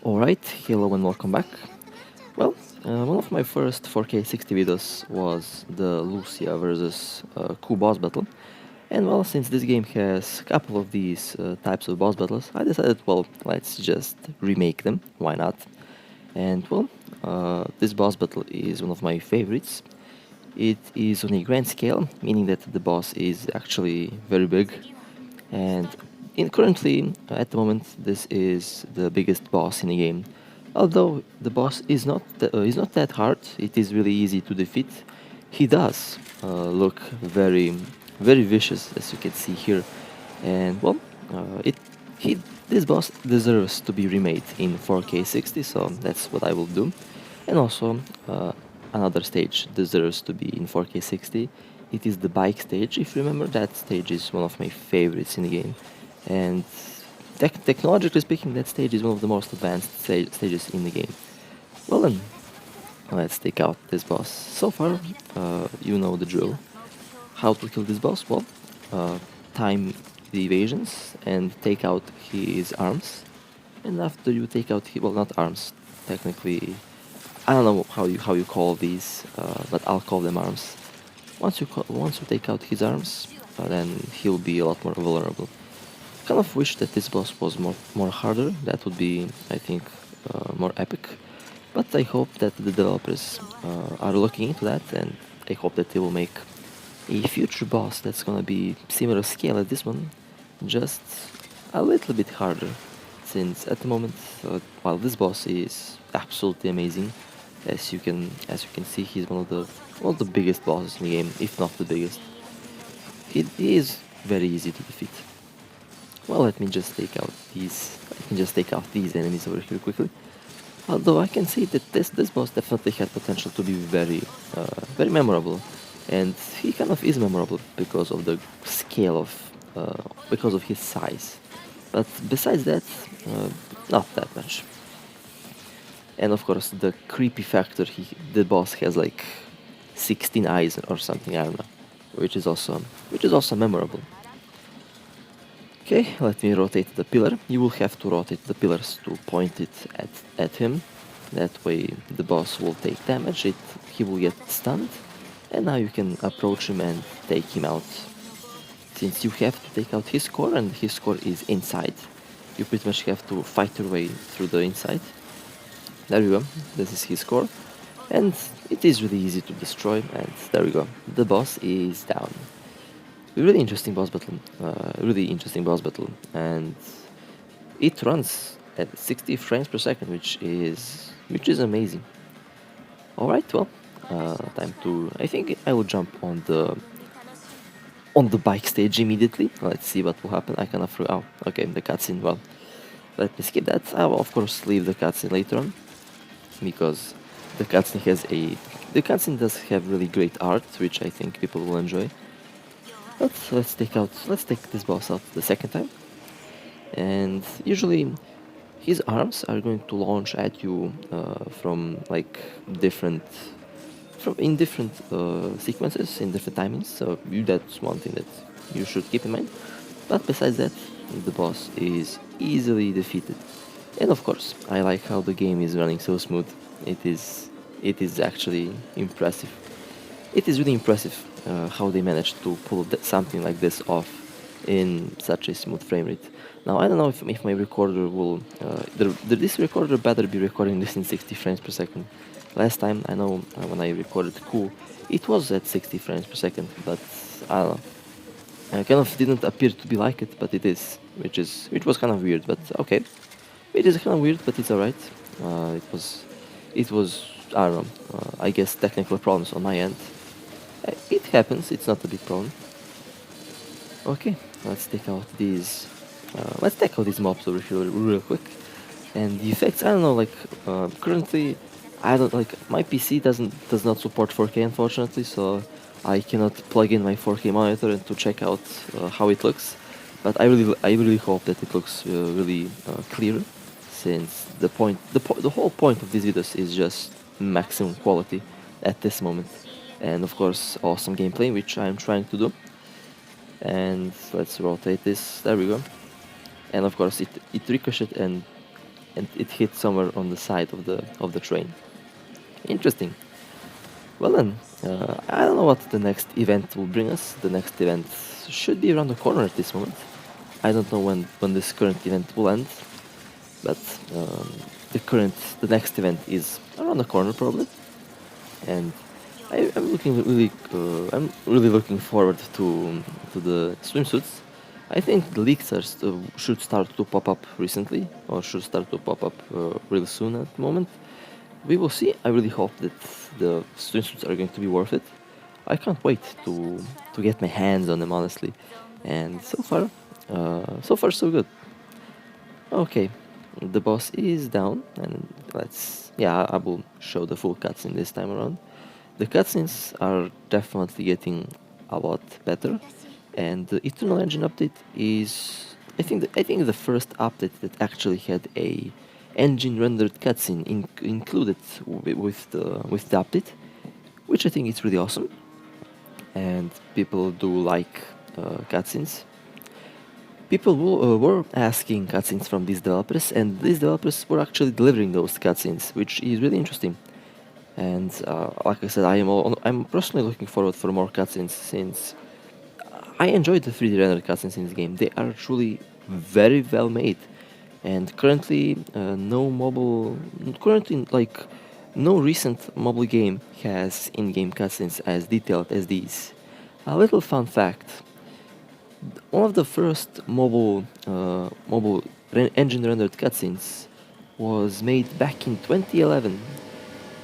Alright, hello and welcome back. Well, one of my first 4K 60 videos was the Lucia versus Ku boss battle. And well, since this game has a couple of these types of boss battles, I decided, well, let's just remake them, why not? And well, this boss battle is one of my favorites. It is on a grand scale, meaning that the boss is actually very big. And currently, at the moment, this is the biggest boss in the game. Although the boss is not that hard, it is really easy to defeat. He does look very vicious, as you can see here, and well, it he this boss deserves to be remade in 4K 60, so that's what I will do. And also, another stage deserves to be in 4K 60. It is the bike stage. If you remember, that stage is one of my favorites in the game, and technologically speaking, that stage is one of the most advanced stages in the game. Well then, let's take out this boss. So far, you know the drill. How to kill this boss? Well, time the evasions and take out his arms. And after you take out, well, not arms, technically, I don't know how you call these, but I'll call them arms. Once you take out his arms, then he'll be a lot more vulnerable. Kind of wish that this boss was more harder. That would be, I think, more epic. But I hope that the developers are looking into that, and I hope that they will make a future boss that's gonna be similar scale as this one, just a little bit harder. Since at the moment, while this boss is absolutely amazing, as you can see, he's one of the biggest bosses in the game, if not the biggest. He is very easy to defeat. Well, let me just take out these enemies over here quickly. Although I can say that this boss definitely had potential to be very memorable, and he kind of is memorable because of the scale of because of his size. But besides that, not that much. And of course, the creepy factor, the boss has like 16 eyes or something, I don't know, which is also memorable. Okay, let me rotate the pillar. You will have to rotate the pillars to point it at him. That way the boss will take damage, he will get stunned, and now you can approach him and take him out. Since you have to take out his core, and his core is inside, you pretty much have to fight your way through the inside. There you go, this is his core, and it is really easy to destroy, and there we go, the boss is down. Really interesting boss battle, and it runs at 60 frames per second, which is amazing. All right, well, time to. I think I will jump on the bike stage immediately. Let's see what will happen. I cannot. Oh, okay, the cutscene. Well, let me skip that. I will of course leave the cutscene later on, because the cutscene does have really great art, which I think people will enjoy. But let's take this boss out the second time. And usually his arms are going to launch at you from like in different sequences, in different timings. So that's one thing that you should keep in mind. But besides that, the boss is easily defeated. And of course, I like how the game is running so smooth. It is actually impressive. It is really impressive how they managed to pull something like this off in such a smooth frame rate. Now, I don't know if my recorder will... this recorder better be recording this in 60 frames per second. Last time, I know when I recorded Cool, it was at 60 frames per second, but I don't know. It kind of didn't appear to be like it, but it is, which was kind of weird, but okay. It is kind of weird, but it's alright. It was, I don't know, I guess technical problems on my end. It happens, it's not a big problem. Okay, let's take out these mobs over here real quick. And the effects, I don't know, like currently I don't like my PC does not support 4K, unfortunately, so I cannot plug in my 4K monitor and to check out how it looks. But I really hope that it looks really clear, since the whole point of these videos is just maximum quality at this moment. And of course, awesome gameplay, which I'm trying to do. And let's rotate this. There we go. And of course, it ricocheted and and it hit somewhere on the side of the train. Interesting. Well then, I don't know what the next event will bring us. The next event should be around the corner at this moment. I don't know when this current event will end, but um, the next event is around the corner probably, and I'm really looking forward to the swimsuits. I think the leaks should start to pop up recently, or should start to pop up real soon at the moment. We will see. I really hope that the swimsuits are going to be worth it. I can't wait to get my hands on them, honestly. And so far so good. Okay, the boss is down, and I will show the full cutscene this time around. The cutscenes are definitely getting a lot better, and the Eternal Engine update is, I think the first update that actually had a engine rendered cutscene included with the update, which I think is really awesome, and people do like cutscenes. People were asking cutscenes from these developers, and these developers were actually delivering those cutscenes, which is really interesting. And like I said, I'm personally looking forward for more cutscenes since I enjoyed the 3D rendered cutscenes in this game. They are truly very well made, and currently like no recent mobile game has in-game cutscenes as detailed as these. A little fun fact: one of the first engine rendered cutscenes was made back in 2011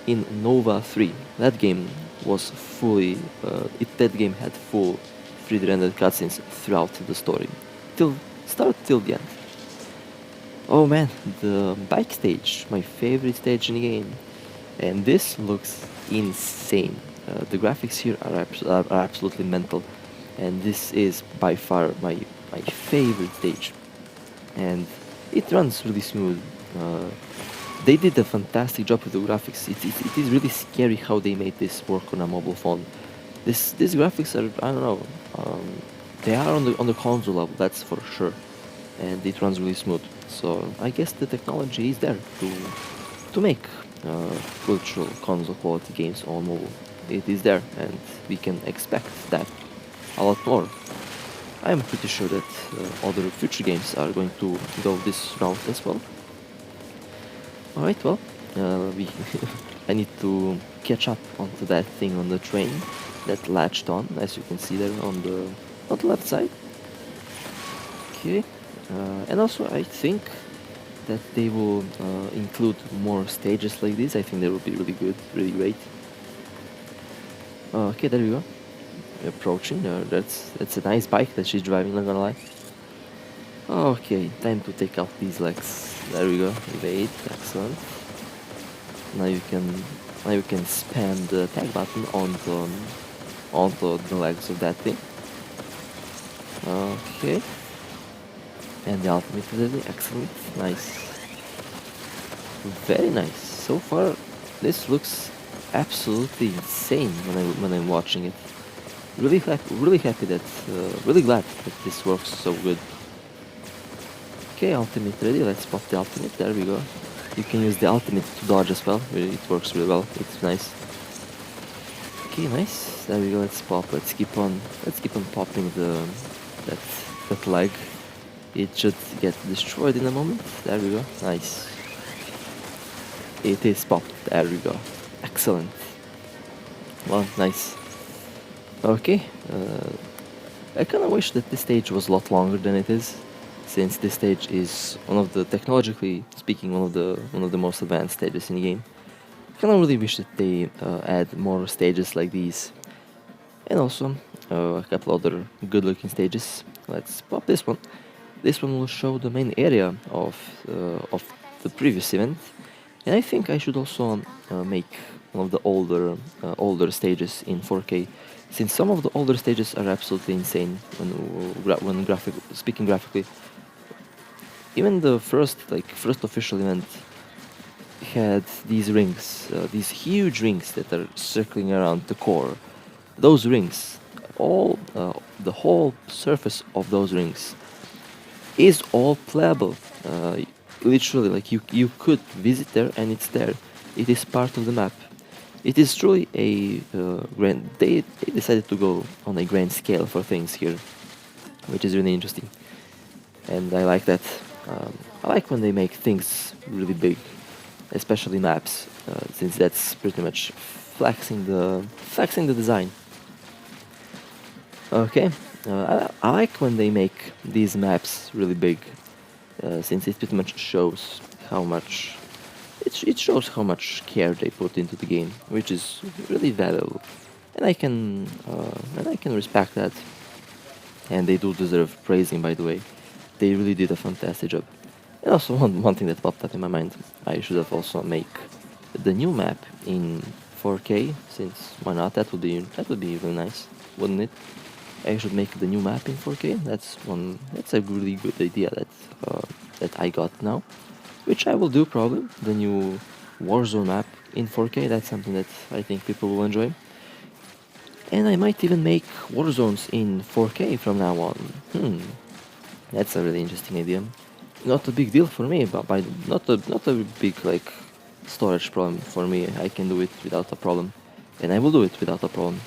in Nova 3. That game was that game had full 3D rendered cutscenes throughout the story, till start till the end. Oh man, the bike stage, my favorite stage in the game, and this looks insane. The graphics here are absolutely mental, and this is by far my favorite stage, and it runs really smooth. They did a fantastic job with the graphics. It is really scary how they made this work on a mobile phone. These graphics are, I don't know, they are on the console level, that's for sure, and it runs really smooth. So I guess the technology is there to make virtual console quality games on mobile. It is there, and we can expect that a lot more. I am pretty sure that other future games are going to go this route as well. Alright, well, we I need to catch up onto that thing on the train that latched on, as you can see there on the left side. Okay, and also I think that they will include more stages like this. I think they will be really good, really great. Okay, there we go. Approaching. That's a nice bike that she's driving. Not gonna lie. Okay, time to take out these legs. There we go. Evade. Excellent. Now you can spam the tag button onto the legs of that thing. Okay. And the ultimate ability. Excellent. Nice. Very nice. So far, this looks absolutely insane when I'm watching it. Really happy that really glad that this works so good. Okay, ultimate ready. Let's pop the ultimate. There we go. You can use the ultimate to dodge as well. It works really well. It's nice. Okay, nice. There we go. Let's keep on popping that leg. It should get destroyed in a moment. There we go. Nice. It is popped. There we go. Excellent. Well, nice. Okay. I kind of wish that this stage was a lot longer than it is, since this stage is technologically speaking, one of the most advanced stages in the game. I kind of really wish that they add more stages like these, and also a couple other good-looking stages. Let's pop this one. This one will show the main area of the previous event, and I think I should also make one of the older stages in 4K, since some of the older stages are absolutely insane when speaking graphically. Even the first official event had these rings, these huge rings that are circling around the core. Those rings, the whole surface of those rings is all playable. literally, like you could visit there and it's there. It is part of the map. It is truly a grand. They decided to go on a grand scale for things here, which is really interesting, and I like that. I like when they make things really big, especially maps, since that's pretty much flexing the design. Okay, I like when they make these maps really big, since it pretty much shows how much it shows how much care they put into the game, which is really valuable, and I can respect that, and they do deserve praising. By the way, they really did a fantastic job. And also one thing that popped up in my mind, I should have also make the new map in 4K, since why not? That would be really nice, wouldn't it? I should make the new map in 4K. That's a really good idea that I got now, which I will do probably. The new Warzone map in 4K. That's something that I think people will enjoy. And I might even make Warzones in 4K from now on. That's a really interesting idea. Not a big deal for me, but not a big like storage problem for me. I can do it without a problem, and I will do it without a problem.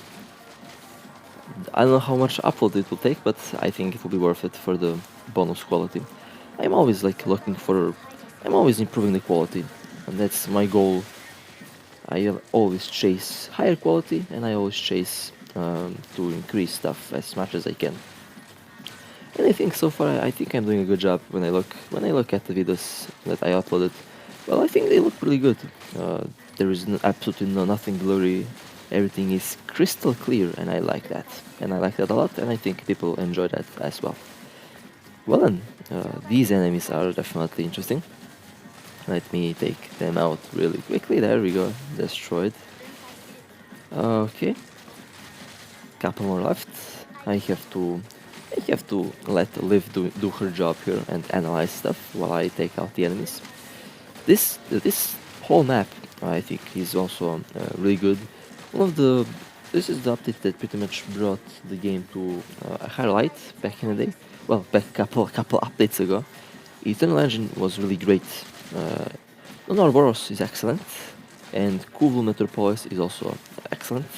I don't know how much upload it will take, but I think it will be worth it for the bonus quality. I'm always like I'm always improving the quality, and that's my goal. I always chase higher quality, and I always chase to increase stuff as much as I can. And I think so far, I think I'm doing a good job when I look at the videos that I uploaded. Well, I think they look really good. There is absolutely nothing blurry. Everything is crystal clear, and I like that. And I like that a lot, and I think people enjoy that as well. Well then, these enemies are definitely interesting. Let me take them out really quickly. There we go, destroyed. Okay, couple more left. I have to let Liv do her job here and analyze stuff while I take out the enemies. This whole map, I think, is also really good. This is the update that pretty much brought the game to a higher light back in the day. Well, back couple updates ago. Eternal Engine was really great. Ouroboros is excellent, and Kuvul Metropolis is also excellent.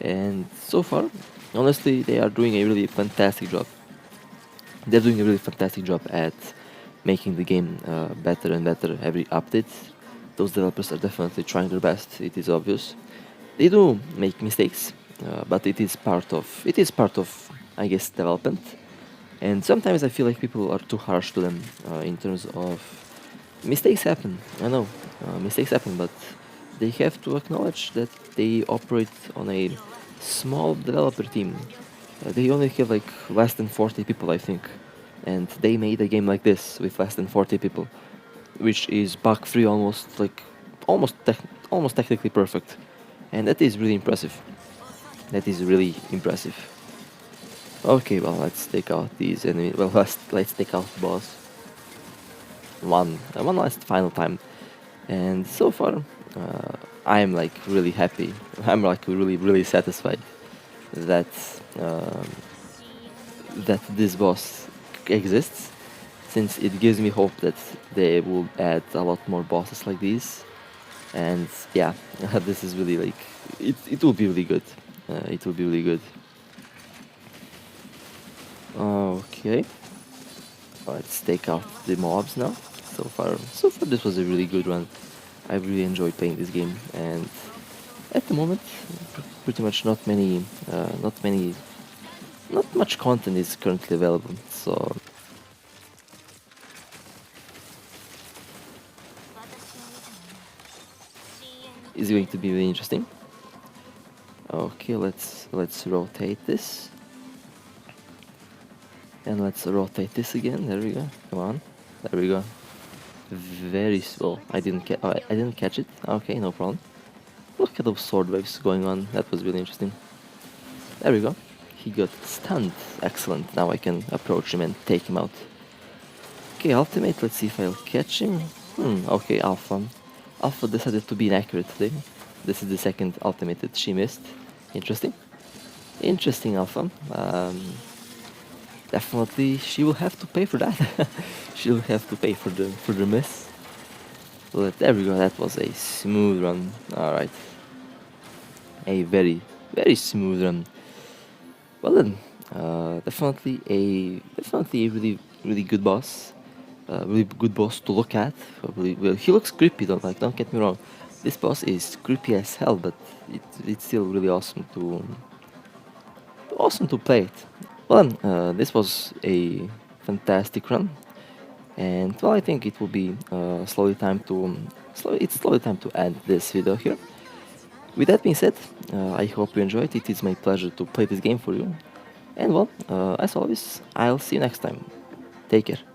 And so far, honestly, they are doing a really fantastic job. They're doing a really fantastic job at making the game better and better every update. Those developers are definitely trying their best. It is obvious. They do make mistakes, but it is part of I guess development. And sometimes I feel like people are too harsh to them in terms of mistakes happen. I know mistakes happen, but they have to acknowledge that they operate on a small developer team. They only have like less than 40 people, I think, and they made a game like this with less than 40 people, which is bug free, almost technically perfect, and that is really impressive. That is really impressive. Okay, well, let's take out these enemies. Well, let's take out the boss one last final time. And so far, I'm like really happy. I'm like really satisfied that that this boss exists, since it gives me hope that they will add a lot more bosses like these. And yeah, this is really like it will be really good. It will be really good. Okay, let's take out the mobs now. So far this was a really good one. I really enjoyed playing this game, and at the moment, pretty much not much content is currently available. So it's going to be really interesting. Okay, let's rotate this. And let's rotate this again. There we go. Come on. There we go. Very slow. I didn't catch it. Okay, no problem. Look at those sword waves going on. That was really interesting. There we go. He got stunned. Excellent. Now I can approach him and take him out. Okay, ultimate. Let's see if I'll catch him. Okay, Alpha. Alpha decided to be inaccurate today. This is the second ultimate that she missed. Interesting. Interesting, Alpha. definitely she will have to pay for that. She'll have to pay for the miss. But there we go. That was a smooth run. All right, a very smooth run. Well then, definitely a really good boss. Really good boss to look at. Really, well, he looks creepy. Don't get me wrong. This boss is creepy as hell, but it's still really awesome to play it. Well, this was a fantastic run, and well, I think it will be slowly time to end this video here. With that being said, I hope you enjoyed. It is my pleasure to play this game for you. And well, as always, I'll see you next time. Take care.